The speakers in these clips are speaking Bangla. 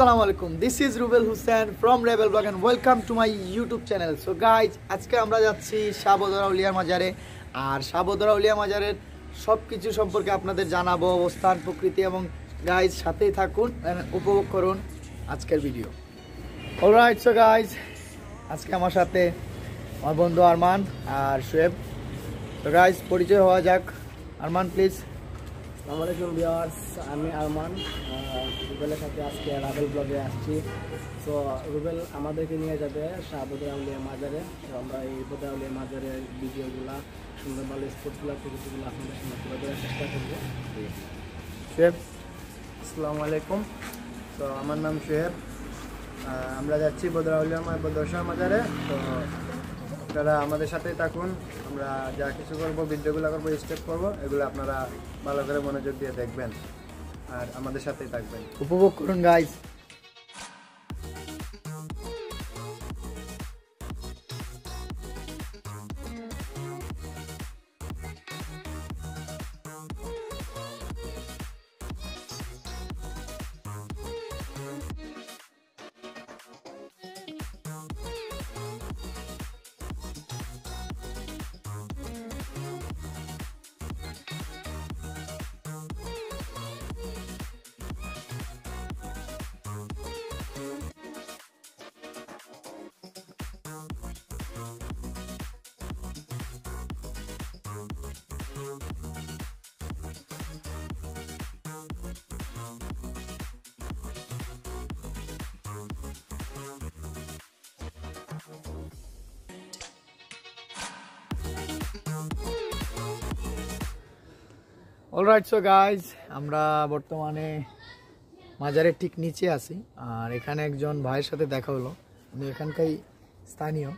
Assalamu alaikum. This is Rubel Hussain from Rebel Blog and welcome to my YouTube channel. So guys, আজকে আমরা যাচ্ছি শাহবদর আউলিয়া মাজারে আর শাহবদর আউলিয়া মাজারের সবকিছু সম্পর্কে আপনাদের জানাবো, অবস্থান, প্রকৃতি এবং গাইজ সাথেই থাকুন উপভোগ করুন আজকের ভিডিও। অলরাইট, সো গাইজ আজকে আমার সাথে আমার বন্ধু আরমান আর শোয়েব। তো গাইজ পরিচয় হওয়া যাক। আরমান প্লিজ। আসসালামু আলাইকুম ভিউয়ার্স, আমি আরমান রুবেলের সাথে আজকে রাবেল ব্লগে আসছি। সো রুবেল আমাদেরকে নিয়ে যাবে শাহবদর আউলিয়া মাজারে। তো আমরা এই বদর আউলিয়া মাজারের ভিডিওগুলো, সুন্দর ভালো স্পোর্টসগুলো, প্রকৃতিগুলো আপনাদের সামনে তুলে ধরার চেষ্টা করবো। শোয়েব। আসসালামু আলাইকুম। তো আমার নাম শোয়েব। আমরা যাচ্ছি বদর আউলিয়া বদরশাহ মাজারে। তো আপনারা আমাদের সাথেই থাকুন। আমরা যা কিছু করবো, ভিডিওগুলো করবো, স্টেপ করবো, এগুলো আপনারা ভালো করে মনোযোগ দিয়ে দেখবেন আর আমাদের সাথেই থাকবেন, উপভোগ করুন গাইজ। অলরাইট, সো গাইজ আমরা বর্তমানে মাজারের ঠিক নিচে আছি আর এখানে একজন ভাইয়ের সাথে দেখা হলো। উনি এখানকারই স্থানীয়।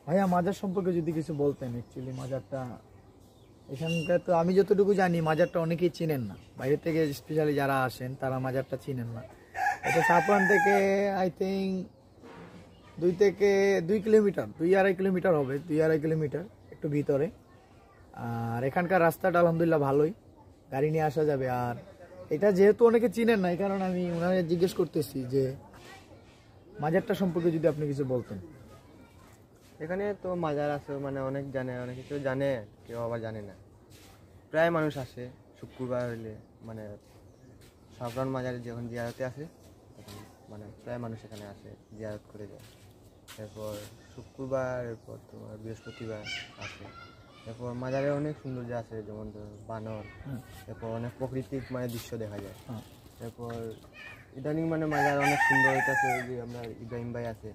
ভাইয়া, মাজার সম্পর্কে যদি কিছু বলতেন। অ্যাকচুয়ালি মাজারটা এখানকার, তো আমি যতটুকু জানি মাজারটা অনেকেই চিনেন না, বাইরে থেকে স্পেশালি যারা আসেন তারা মাজারটা চিনেন না। এটা সাপুয়ান থেকে আই থিঙ্ক 2 কিলোমিটার, 2-2.5 কিলোমিটার হবে, 2-2.5 কিলোমিটার একটু ভিতরে। আর এখানকার রাস্তাটা আলহামদুলিল্লাহ ভালোই, গাড়ি নিয়ে আসা যাবে। আর এটা যেহেতু অনেকে চিনেন না, এই কারণে আমি ওনারা জিজ্ঞেস করতেছি যে মাজারটা সম্পর্কে যদি আপনি কিছু বলতেন। এখানে তো মাজার আছে, মানে অনেক জানে, অনেক কিছু জানে, কেউ আবার জানে না। প্রায় মানুষ আসে শুক্রবার হলে, মানে সাবরান মাজারে যখন জিয়ারতে আসে তখন মানে প্রায় মানুষ এখানে আসে, জিয়ারত করে যায়। এরপর শুক্রবার, এরপর তোমার বৃহস্পতিবার আসে। এরপর মাজারে অনেক সৌন্দর্য আছে, যেমন বানর, এরপর অনেক প্রাকৃতিক মানে দৃশ্য দেখা যায়। এরপর ইদানিং মানে মাজার অনেক সুন্দর হইতেছে। যে আমরা ইব্রাহিম ভাই আছে,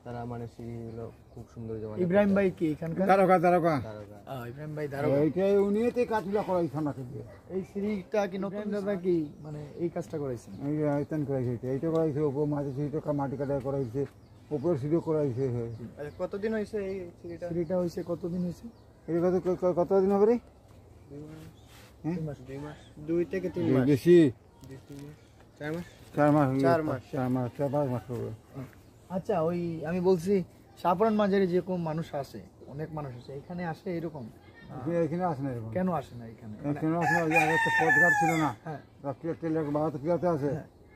তারা মানে সিঁড়িগুলো খুব সুন্দর। যেমন ইব্রাহিম ভাই কি এখানকার? ইব্রাহিম ভাই দারোগা। এইটাই উনিতে কাজগুলো করাইছেন নাকি? এই সিঁড়িটা কি নতুন দাদা কি মানে এই কাজটা করাইছেন? এই আয়তন করাইছে, এইটা করাইছে, উপর মাঝে সিঁড়িটা মাটি কাটা করাইছে, উপরের সিঁড়িও করাইছে। কতদিন হয়েছে এই সিঁড়িটা হয়েছে? কতদিন হয়েছে? এই কতদিন হবে রে? 2 থেকে 3 মাস, বেশি 4 মাস, 4 মাস হবে। আচ্ছা, ওই আমি বলছি সাপুরান মাজারে যেরকম মানুষ আসে, অনেক মানুষ আসে, এখানে আসে এরকম? এখানে আসে না এরকম। কেন আসে না এখানে? কেন আসে না? একটা পথঘাট ছিল না, হ্যাঁ, বাহাতে ক্রিয়াতে আছে,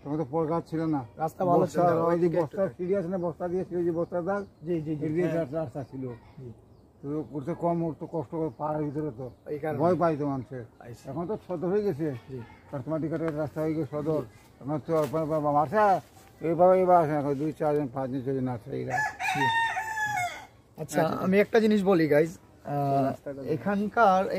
তখন তো পথঘাট ছিল না, রাস্তা ভালো ছিল না। ওই যে বস্তার সিঁড়ি আছে না, বস্তা দিয়েছিল, যে বস্তার দাগ, জি জি জি, রাস্তা ছিল। উঠতে কম, উঠতে কষ্ট করে, পাহাড়ের ভিতরে তো এই কারণে ভয় পাইতো মানুষের। এখন তো সদর হয়ে গেছে, কাঠমাটি কাটার রাস্তা হয়ে গেছে সদর। এখন তো আসা এইভাবে এবার আসে না, 2-4 জন 5 জন 6 জন আসে এরা। আচ্ছা, আমি একটা জিনিস বলি গাইজ,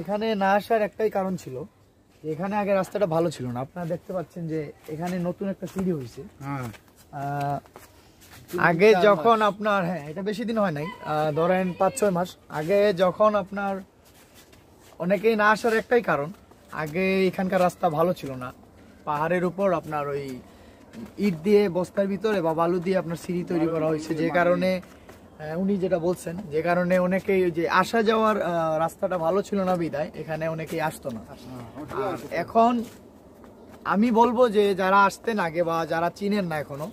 এখানে না আসার একটাই কারণ ছিল, এখানে আগে রাস্তাটা ভালো ছিল না। আপনারা দেখতে পাচ্ছেন যে এখানে নতুন একটা সিঁড়ি হয়েছে। আগে যখন আপনার, হ্যাঁ এটা বেশি দিন হয় নাই, ধরেন 5-6 মাস আগে, যখন আপনার অনেকেই না আসার একটাই কারণ, আগে এখানকার রাস্তা ভালো ছিল না। পাহাড়ের উপর আপনার ওই ইট দিয়ে বস্তার ভিতরে বা বালু দিয়ে আপনার সিঁড়ি তৈরি করা হয়েছে, যে কারণে উনি যেটা বলছেন, যে কারণে অনেকেই যে আসা যাওয়ার রাস্তাটা ভালো ছিল না বিদায় এখানে অনেকেই আসতো না। এখন আমি বলবো যে যারা আসতেন আগে বা যারা চিনেন না এখনো,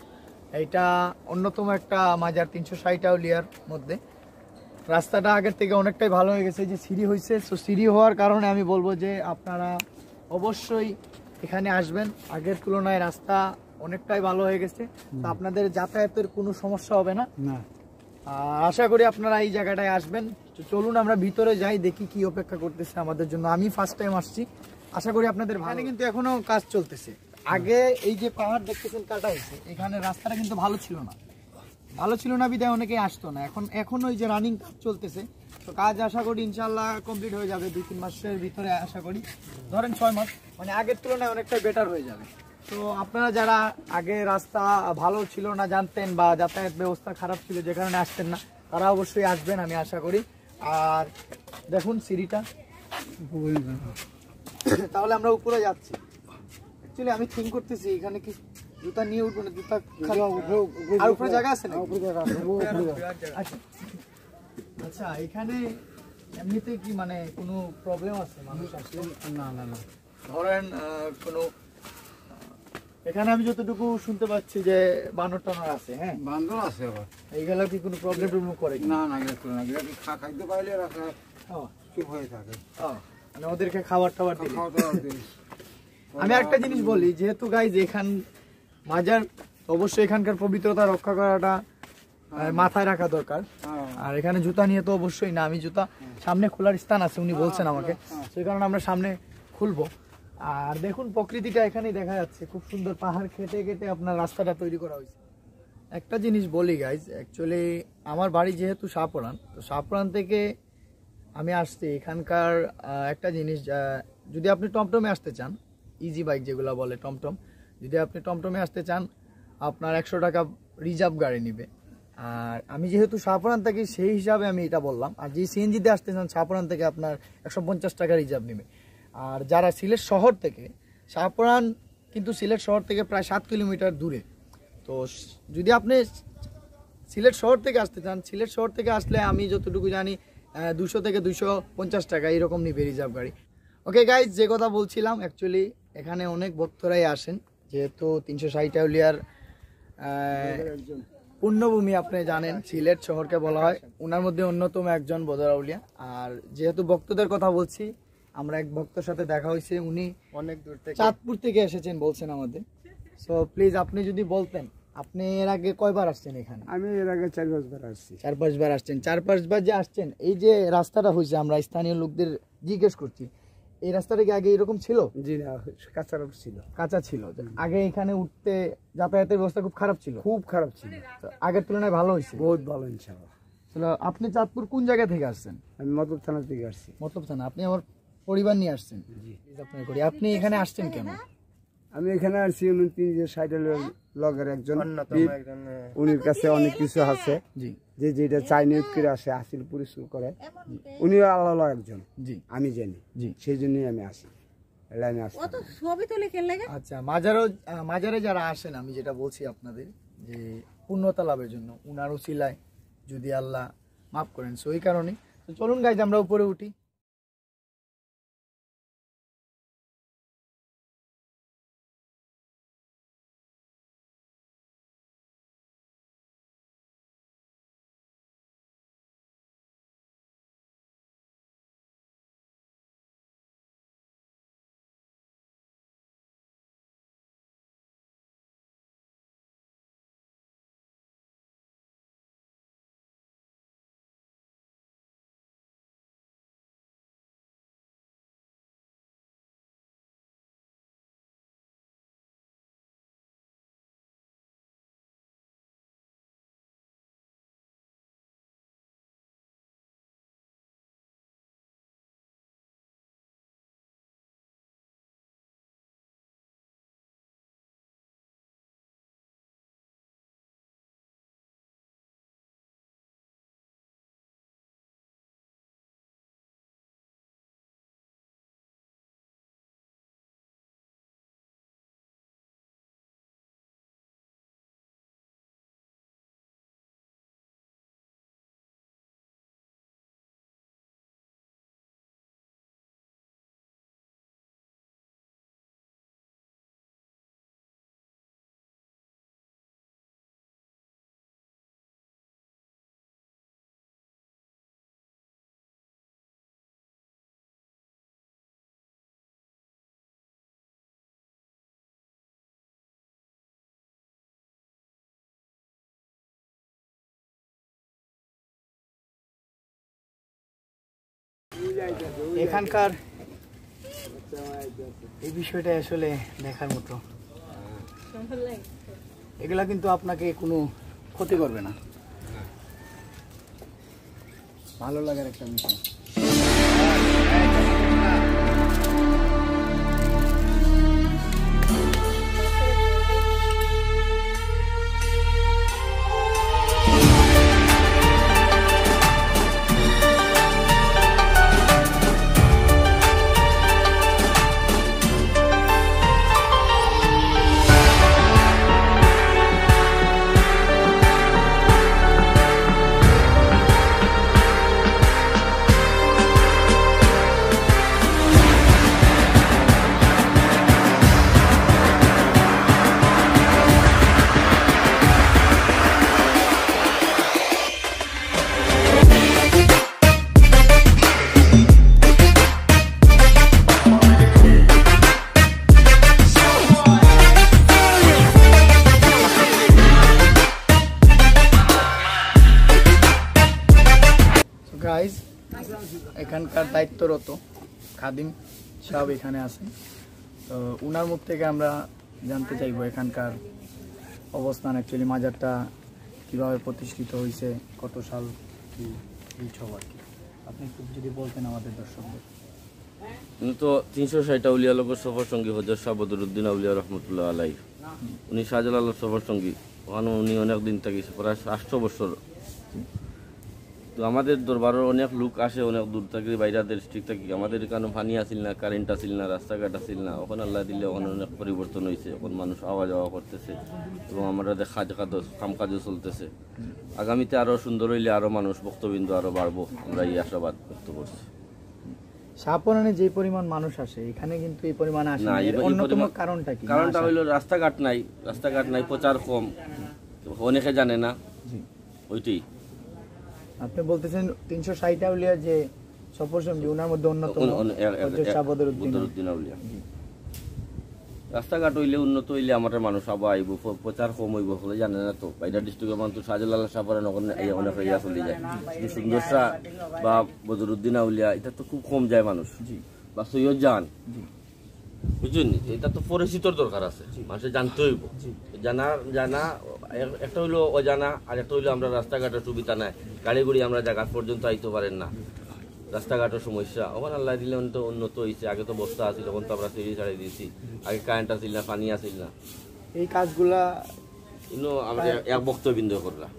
এটা অন্যতম একটা মাজার 360 আউলিয়ার মধ্যে। রাস্তাটা আগের থেকে অনেকটাই ভালো হয়ে গেছে, যে সিঁড়ি হয়েছে। সো সিঁড়ি হওয়ার কারণে আমি বলবো যে আপনারা অবশ্যই এখানে আসবেন। আগের তুলনায় রাস্তা অনেকটাই ভালো হয়ে গেছে, তো আপনাদের যাতায়াতের কোনো সমস্যা হবে না। না আশা করি আপনারা এই জায়গাটায় আসবেন। তো চলুন আমরা ভিতরে যাই, দেখি কি অপেক্ষা করতেছে আমাদের জন্য। আমি ফার্স্ট টাইম আসছি, আশা করি আপনাদের ভালো। কিন্তু এখনো কাজ চলতেছে। আগে এই যে পাহাড় দেখতেছেন কাটা হয়েছে, এখানে রাস্তাটা কিন্তু ভালো ছিল না, বিধায় অনেকেই আসতো না। এখন ওই যে রানিং কাজ চলতেছে, তো কাজ আশা করি ইনশাল্লাহ কমপ্লিট হয়ে যাবে 2-3 মাসের ভিতরে, আশা করি ধরেন 6 মাস, মানে আগের তুলনায় অনেকটাই বেটার হয়ে যাবে। তো আপনারা যারা আগে রাস্তা ভালো ছিল না জানতেন, বা যাতায়াত ব্যবস্থা খারাপ ছিল যে কারণে আসতেন না, তারা অবশ্যই আসবেন আমি আশা করি। আর দেখুন সিঁড়িটা, তাহলে আমরা উপরে যাচ্ছি। অ্যাকচুয়ালি আমি থিঙ্ক করতেছি এখানে কি জুতা নিয়ে উঠবো না, জুতা আর উপরে জায়গা আছে না? আচ্ছা আচ্ছা, এখানে এমনিতে কি মানে কোনো প্রবলেম আছে মানুষ আসলে? না না না, ধরেন কোনো এখানে আমি যতটুকু শুনতে পাচ্ছি যে বানর টানর আছে, হ্যাঁ বান্দর আছে আবার। এইগুলো কি কোনো প্রবলেম টবলেম করে কি? না না, এগুলো না, এগুলো খাইতে পাইলে রাখা ও, চুপ হয়ে থাকে। ও, মানে ওদেরকে খাবার টাবার দিলে। খাওয়া দাওয়া দিই। আমি একটা জিনিস বলি, যেহেতু গাইজ এখান মাজার, অবশ্যই এখানকার পবিত্রতা রক্ষা করাটা মাথায় রাখা দরকার। হ্যাঁ। আর এখানে জুতা নিয়ে তো অবশ্যই না, আমি জুতা সামনে খোলার স্থান আছে উনি বলছেন আমাকে, সেই কারণে আমরা সামনে খুলবো। আর দেখুন প্রকৃতিটা এখানেই দেখা যাচ্ছে, খুব সুন্দর পাহাড় কেটে কেটে আপনার রাস্তাটা তৈরি করা হয়েছে। একটা জিনিস বলি গাইজ, অ্যাকচুয়ালি আমার বাড়ি যেহেতু শাহপুরান, তো শাহপুরান থেকে আমি আসছি এখানকার একটা জিনিস, যদি আপনি টমটমে আসতে চান, ইজি বাইক যেগুলো বলে টমটম, যদি আপনি টমটমে আসতে চান আপনার 100 টাকা রিজার্ভ গাড়ি নিবে। আর আমি যেহেতু শাহপুরান থাকি সেই হিসাবে আমি এটা বললাম। আর যে সিএনজিতে আসতে চান শাহপুরান থেকে আপনার 150 টাকা রিজার্ভ নেবে। আর যারা সিলেট শহর থেকে, শাহপুরান কিন্তু সিলেট শহর থেকে প্রায় 7 কিলোমিটার দূরে, তো যদি আপনি সিলেট শহর থেকে আসতে চান, সিলেট শহর থেকে আসলে আমি যতটুকু জানি 200 থেকে 250 টাকা এরকম নিবে রিজার্ভ গাড়ি। ওকে গাইজ, যে কথা বলছিলাম, অ্যাকচুয়ালি এখানে অনেক ভক্তরাই আসেন, যেহেতু 360 আউলিয়ার পুণ্যভূমি আপনি জানেন, সিলেট শহরকে বলা হয়, ওনার মধ্যে অন্যতম একজন বদর আউলিয়া। আর যেহেতু ভক্তদের কথা বলছি, আমরা এক ভক্তের সাথে দেখা হয়েছে, উনি অনেক দূর থেকে চাঁদপুর থেকে এসেছেন বলছেন আমাদের। সো প্লিজ আপনি যদি বলতেন, আপনি এর আগে কয়বার আসছেন এখানে? আমি এর আগে 4-5 বার আসছি। 4-5 বার আসছেন। 4-5 বার যে আসছেন, এই যে রাস্তাটা হয়েছে, আমরা স্থানীয় লোকদের জিজ্ঞেস করছি, এই রাস্তাটা কি আগে এরকম ছিল? জি না, কাঁচা রোড ছিল। কাঁচা ছিল, আগে এখানে উঠতে যাতায়াতের ব্যবস্থা খুব খারাপ ছিল? খুব খারাপ ছিল। তো আগের তুলনায় ভালো হয়েছে? বহুত ভালো ইনশাআল্লাহ। তাহলে আপনি চাঁদপুর কোন জায়গা থেকে আসছেন? আমি মতলব থানা থেকে আসছি। মতলব থানা। আপনি আমার পরিবার নিয়ে আসছেন? আপনার করি। আপনি এখানে আসছেন কেন? আমি এখানে আসছি 360 লগের একজন অন্যতম পীর। একজন উনির কাছে অনেক কিছু আছে, জি যে যেটা চাইনিজ করে আসে, আসিল পরিশ্রম করে। উনিও আল্লাহ একজন, জি আমি জানি, জি। সেই জন্যই আমি আসি, লাইনে আসি। আচ্ছা, মাজারে যারা আসেন, আমি যেটা বলছি আপনাদের, যে পূর্ণতা লাভের জন্য উনার উসিলায় যদি আল্লাহ মাফ করেন, সো এই কারণে। তো চলুন গাইজ আমরা উপরে উঠি। এখানকার এই বিষয়টা আসলে দেখার মতো। এগুলা কিন্তু আপনাকে কোনো ক্ষতি করবে না, ভালো লাগার একটা বিষয়। গাইজ, এখানকার দায়িত্বরত খাদিম সাহেব এখানে আছেন, তো উনার মুখ থেকে আমরা জানতে চাইবো এখানকার অবস্থান, অ্যাকচুয়ালি মাজারটা কীভাবে প্রতিষ্ঠিত হয়েছে, কত সাল কি এই সব আর কি। আপনি একটু যদি বলতেন আমাদের দর্শকদের। তো 360 আউলিয়া লোকের সফর সঙ্গী হজরত শাহ বদরুদ্দিন আউলিয়া রহমতুল্লাহ আলাই, উনি শাহজালালের সফর সঙ্গী, ওখানে উনি অনেক দিন থাকিছে, প্রায় 800 বছর। তো আমাদের দরবারের অনেক লোক আসে অনেক দূর থেকে, বাইরে ডিস্ট্রিক্ট থাকি। আমাদের এখানে পানি আসিল না, কারেন্ট আসিল না, রাস্তাঘাট আসিল না। ওখানে আল্লাহ দিলে ওখানে অনেক পরিবর্তন হয়েছে, এখন মানুষ আওয়া যাওয়া করতেছে এবং আমাদের কাম কাজও চলতেছে। আগামীতে আরও সুন্দর হইলে আরও মানুষ ভক্তবিন্দু আরও বাড়বো, আমরা এই আশাবাদ ব্যক্ত করছি। শাহপরানে যে পরিমাণ মানুষ আসে, এখানে কিন্তু এই পরিমাণ আসে না, এর অন্যতম কারণটা কি? কারণটা হইলো রাস্তাঘাট নাই, প্রচার কম, অনেকে জানে না, ওইটাই। আপনি বলতেছেন 360 আউলিয়া যে সফর সঙ্গী, ওনার মধ্যে অন্যতম শাহ বদরুদ্দিন আউলিয়া। রাস্তাঘাট হইলে উন্নত হইলে আমাদের মানুষ আবার আইব, প্রচার কম হইব, জানে না তো। বাইরা ডিস্ট্রিক্টের মানুষ শাহজালাল সাফারে অনেক ইয়া চলে যায়, সুন্দর শাহ বা বদরুদ্দিন আউলিয়া এটা তো খুব কম যায় মানুষ, বা সৈয়দ জান, বুঝছেন? এটা তো পরিচিতর দরকার আছে, মানুষের জানতে হইব। জানা একটা হইলো অজানা, আর একটা হইলো আমরা রাস্তাঘাটের সুবিধা নাই, গাড়ি গুড়ি আমরা জায়গা পর্যন্ত আইতে পারেন না, রাস্তাঘাটের সমস্যা। ওখানে আল্লাহ দিলে তো উন্নত হয়েছে। আগে তো বস্তা আছিল, তখন তো আমরা সিঁড়ি ছাড়িয়ে দিয়েছি। আগে কারেন্ট আসিল না, পানি আসিল না। এই কাজগুলা আমরা এক বক্তবিন্দু করলাম,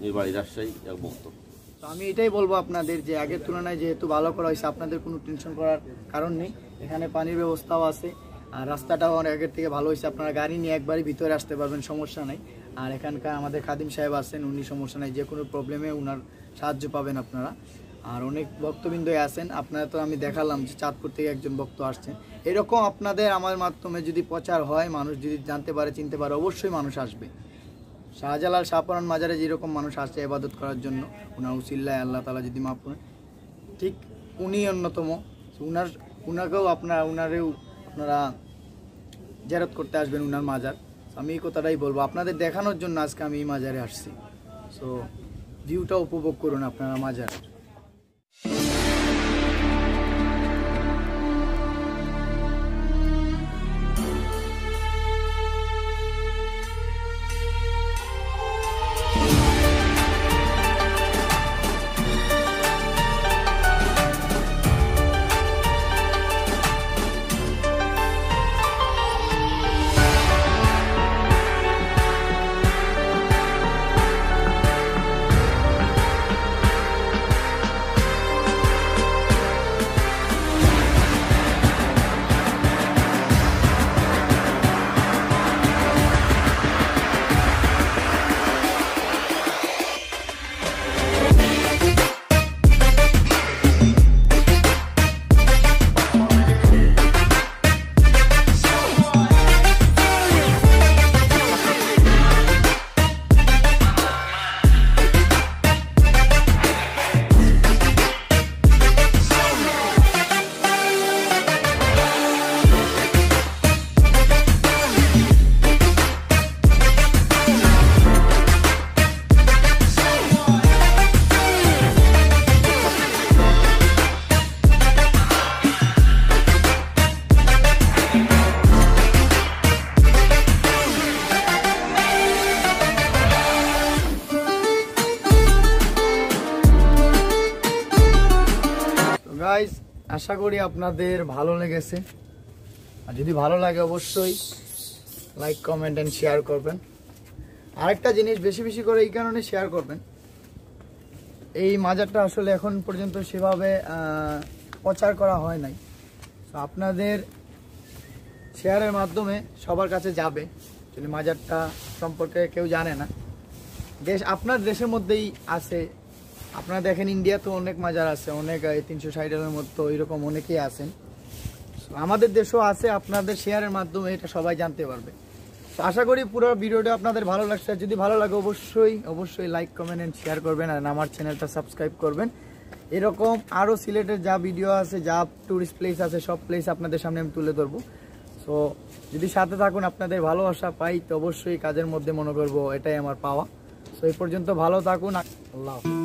নির্বাহী রাজশাহী এক বক্তব্য। তো আমি এটাই বলবো আপনাদের যে আগের তুলনায় যেহেতু ভালো করা হয়েছে, আপনাদের কোনো টেনশন করার কারণ নেই। এখানে পানির ব্যবস্থাও আছে, আর রাস্তাটাও অনেক আগের থেকে ভালো হয়েছে। আপনারা গাড়ি নিয়ে একবারই ভিতরে আসতে পারবেন, সমস্যা নেই। আর এখানকার আমাদের খাদিম সাহেব আছেন, উনি সমস্যা নেই, যে কোনো প্রবলেমে উনার সাহায্য পাবেন আপনারা। আর অনেক ভক্তবৃন্দই আছেন, আপনারা তো আমি দেখালাম যে চাঁদপুর থেকে একজন ভক্ত আসছেন। এরকম আপনাদের আমার মাধ্যমে যদি প্রচার হয়, মানুষ যদি জানতে পারে, চিনতে পারে, অবশ্যই মানুষ আসবে। শাহজালাল শাহপরান মাজারে যেরকম মানুষ আসছে ইবাদত করার জন্য, ওনার উসিল্লায় আল্লাহ তাআলা যদি মাফ করেন, ঠিক উনি অন্যতম। উনাকেও আপনারা জিয়ারত করতে আসবেন উনার মাজার। আমি এই কথাটাই বলবো, আপনাদের দেখানোর জন্য আজকে আমি এই মাজারে আসছি। সো ভিউটা উপভোগ করুন আপনারা মাজার। গাইস, আশা করি আপনাদের ভালো লেগেছে। আর যদি ভালো লাগে অবশ্যই লাইক, কমেন্ট এন্ড শেয়ার করবেন। আরেকটা জিনিস বেশি বেশি করে এই কারণে শেয়ার করবেন, এই মাজারটা আসলে এখন পর্যন্ত সেভাবে প্রচার করা হয় নাই। তো আপনাদের শেয়ারের মাধ্যমে সবার কাছে যাবে। যদি মাজারটা সম্পর্কে কেউ জানে না, আপনার দেশের মধ্যেই আছে। আপনারা দেখেন ইন্ডিয়া তো অনেক মাজার আছে, অনেক 360 মতো এরকম অনেকেই আছেন। আমাদের দেশেও আছে, আপনাদের শেয়ারের মাধ্যমে এটা সবাই জানতে পারবে। তো আশা করি পুরো ভিডিওটা আপনাদের ভালো লাগছে। যদি ভালো লাগে অবশ্যই লাইক, কমেন্ট এন্ড শেয়ার করবেন, আর আমার চ্যানেলটা সাবস্ক্রাইব করবেন। এরকম আরও সিলেটের যা ভিডিও আছে, যা টুরিস্ট প্লেস আছে, সব প্লেস আপনাদের সামনে আমি তুলে ধরবো। সো যদি সাথে থাকুন, আপনাদের ভালোবাসা পাই তো অবশ্যই কাজের মধ্যে মনে করবো এটাই আমার পাওয়া। সো এই পর্যন্ত ভালো থাকুন, আল্লাহ হাফেজ।